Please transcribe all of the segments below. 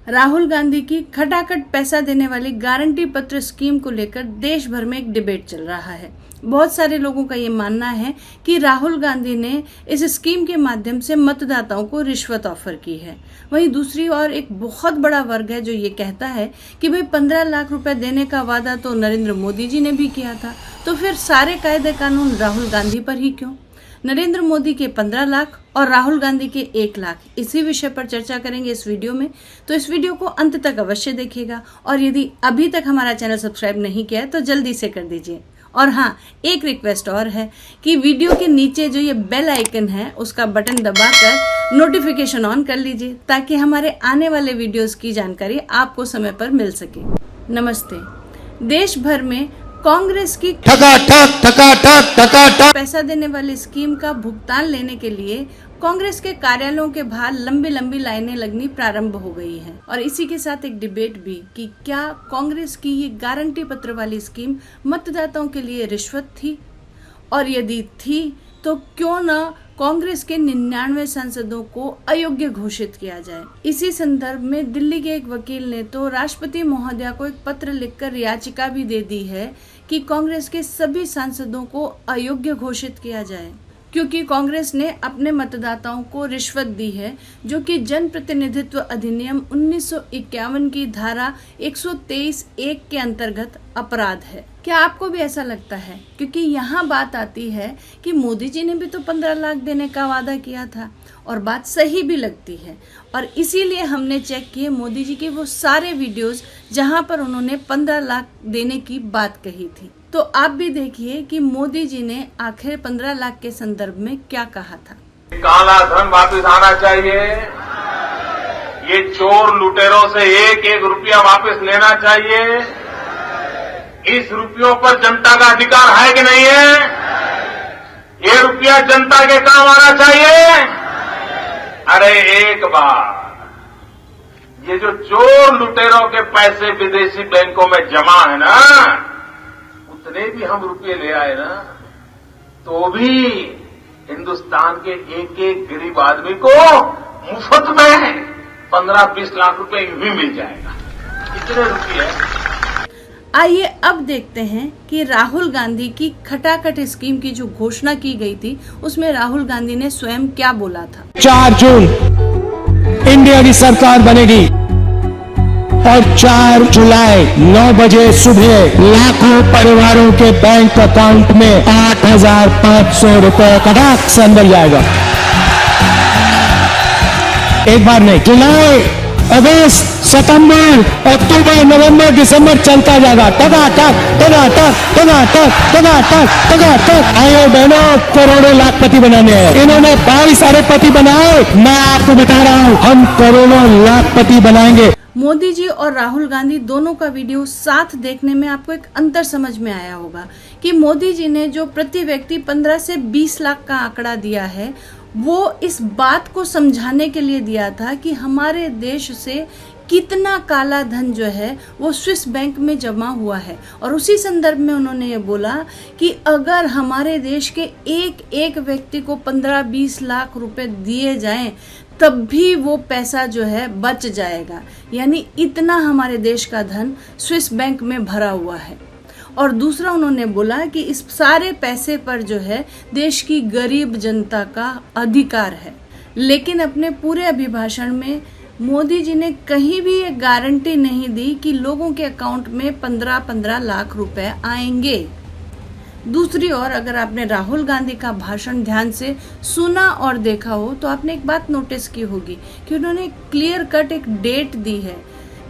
राहुल गांधी की खटाखट पैसा देने वाली गारंटी पत्र स्कीम को लेकर देश भर में एक डिबेट चल रहा है। बहुत सारे लोगों का ये मानना है कि राहुल गांधी ने इस स्कीम के माध्यम से मतदाताओं को रिश्वत ऑफर की है। वहीं दूसरी ओर एक बहुत बड़ा वर्ग है जो ये कहता है कि भाई 15 लाख रुपए देने का वादा तो नरेंद्र मोदी जी ने भी किया था, तो फिर सारे कायदे कानून राहुल गांधी पर ही क्यों? नरेंद्र मोदी के 15 लाख और राहुल गांधी के 1 लाख, इसी विषय पर चर्चा करेंगे इस वीडियो में। तो इस वीडियो को अंत तक अवश्य देखिएगा और यदि अभी तक हमारा चैनल सब्सक्राइब नहीं किया है तो जल्दी से कर दीजिए। और हाँ, एक रिक्वेस्ट और है कि वीडियो के नीचे जो ये बेल आइकन है उसका बटन दबाकर नोटिफिकेशन ऑन कर लीजिए ताकि हमारे आने वाले वीडियोस की जानकारी आपको समय पर मिल सके। नमस्ते। देश भर में कांग्रेस की पैसा देने वाली स्कीम का भुगतान लेने के लिए कांग्रेस के कार्यालयों के बाहर लंबी लंबी लाइनें लगनी प्रारंभ हो गई हैं और इसी के साथ एक डिबेट भी कि क्या कांग्रेस की ये गारंटी पत्र वाली स्कीम मतदाताओं के लिए रिश्वत थी, और यदि थी तो क्यों न कांग्रेस के 99 सांसदों को अयोग्य घोषित किया जाए। इसी संदर्भ में दिल्ली के एक वकील ने तो राष्ट्रपति महोदया को एक पत्र लिखकर याचिका भी दे दी है कि कांग्रेस के सभी सांसदों को अयोग्य घोषित किया जाए, क्योंकि कांग्रेस ने अपने मतदाताओं को रिश्वत दी है, जो कि जन प्रतिनिधित्व अधिनियम 1951 की धारा 123(1) के अंतर्गत अपराध है। क्या आपको भी ऐसा लगता है? क्योंकि यहाँ बात आती है कि मोदी जी ने भी तो 15 लाख देने का वादा किया था और बात सही भी लगती है, और इसीलिए हमने चेक किए मोदी जी के वो सारे वीडियोस जहाँ पर उन्होंने 15 लाख देने की बात कही थी। तो आप भी देखिए कि मोदी जी ने आखिर 15 लाख के संदर्भ में क्या कहा था। काला धन वापस आना चाहिए, ये चोर लुटेरों से एक एक रुपया वापस लेना चाहिए। इस रुपयों पर जनता का अधिकार है कि नहीं है? ये रुपया जनता के काम आना चाहिए। अरे एक बार ये जो चोर लुटेरों के पैसे विदेशी बैंकों में जमा है ना, उतने भी हम रुपये ले आए ना, तो भी हिंदुस्तान के एक एक गरीब आदमी को मुफ्त में 15-20 लाख रुपए भी मिल जाएगा। इतने रुपये। आइए अब देखते हैं कि राहुल गांधी की खटाखट स्कीम की जो घोषणा की गई थी उसमें राहुल गांधी ने स्वयं क्या बोला था। 4 जून इंडिया की सरकार बनेगी और 4 जुलाई 9 बजे सुबह लाखों परिवारों के बैंक अकाउंट में 8,500 रुपए का टैक्स अंदर जाएगा। एक बार नहीं, जुलाई, अगस्त, सितंबर, अक्टूबर, नवंबर, दिसंबर चलता जाएगा। टकाटक टकाटक टकाटक टकाटक टकाटक। आए बहनों, करोड़ों लाखपति बनाने हैं। इन्होंने 22 अरबपति बनाए, मैं आपको बता रहा हूं हम करोड़ों लाखपति बनाएंगे। मोदी जी और राहुल गांधी दोनों का वीडियो साथ देखने में आपको एक अंतर समझ में आया होगा कि मोदी जी ने जो प्रति व्यक्ति 15 से 20 लाख का आंकड़ा दिया है वो इस बात को समझाने के लिए दिया था कि हमारे देश से कितना काला धन जो है वो स्विस बैंक में जमा हुआ है, और उसी संदर्भ में उन्होंने ये बोला कि अगर हमारे देश के एक एक व्यक्ति को 15-20 लाख रुपए दिए जाएं तब भी वो पैसा जो है बच जाएगा। यानी इतना हमारे देश का धन स्विस बैंक में भरा हुआ है। और दूसरा उन्होंने बोला कि इस सारे पैसे पर जो है देश की गरीब जनता का अधिकार है। लेकिन अपने पूरे अभिभाषण में मोदी जी ने कहीं भी ये गारंटी नहीं दी कि लोगों के अकाउंट में 15-15 लाख रुपए आएंगे। दूसरी ओर अगर आपने राहुल गांधी का भाषण ध्यान से सुना और देखा हो तो आपने एक बात नोटिस की होगी कि उन्होंने क्लियर कट एक डेट दी है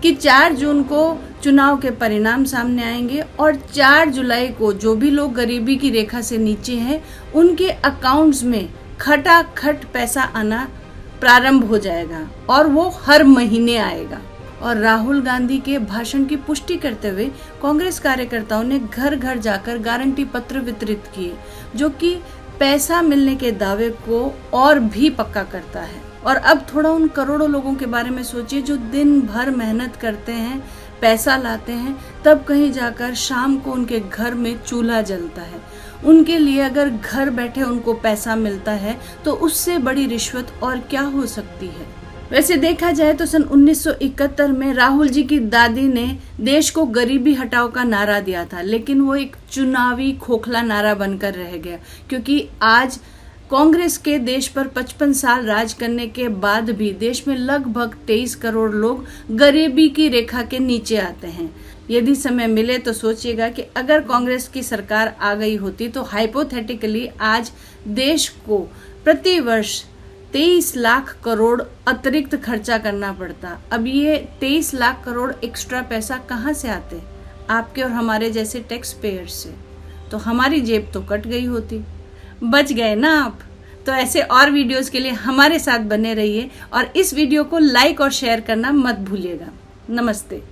कि 4 जून को चुनाव के परिणाम सामने आएंगे और 4 जुलाई को जो भी लोग गरीबी की रेखा से नीचे हैं उनके अकाउंट्स में खटाखट पैसा आना प्रारंभ हो जाएगा और वो हर महीने आएगा। और राहुल गांधी के भाषण की पुष्टि करते हुए कांग्रेस कार्यकर्ताओं ने घर घर जाकर गारंटी पत्र वितरित किए, जो कि पैसा मिलने के दावे को और भी पक्का करता है। और अब थोड़ा उन करोड़ों लोगों के बारे में सोचिए जो दिन भर मेहनत करते हैं, पैसा लाते हैं, तब कहीं जाकर शाम को उनके घर में चूल्हा जलता है। उनके लिए अगर घर बैठे उनको पैसा मिलता है तो उससे बड़ी रिश्वत और क्या हो सकती है। वैसे देखा जाए तो सन 1971 में राहुल जी की दादी ने देश को गरीबी हटाओ का नारा दिया था, लेकिन वो एक चुनावी खोखला नारा बनकर रह गया, क्योंकि आज कांग्रेस के देश पर 55 साल राज करने के बाद भी देश में लगभग 23 करोड़ लोग गरीबी की रेखा के नीचे आते हैं। यदि समय मिले तो सोचिएगा कि अगर कांग्रेस की सरकार आ गई होती तो हाइपोथेटिकली आज देश को प्रति वर्ष 23 लाख करोड़ अतिरिक्त खर्चा करना पड़ता। अब ये 23 लाख करोड़ एक्स्ट्रा पैसा कहाँ से आते? आपके और हमारे जैसे टैक्स पेयर से। तो हमारी जेब तो कट गई होती। बच गए ना आप। तो ऐसे और वीडियोस के लिए हमारे साथ बने रहिए और इस वीडियो को लाइक और शेयर करना मत भूलिएगा। नमस्ते।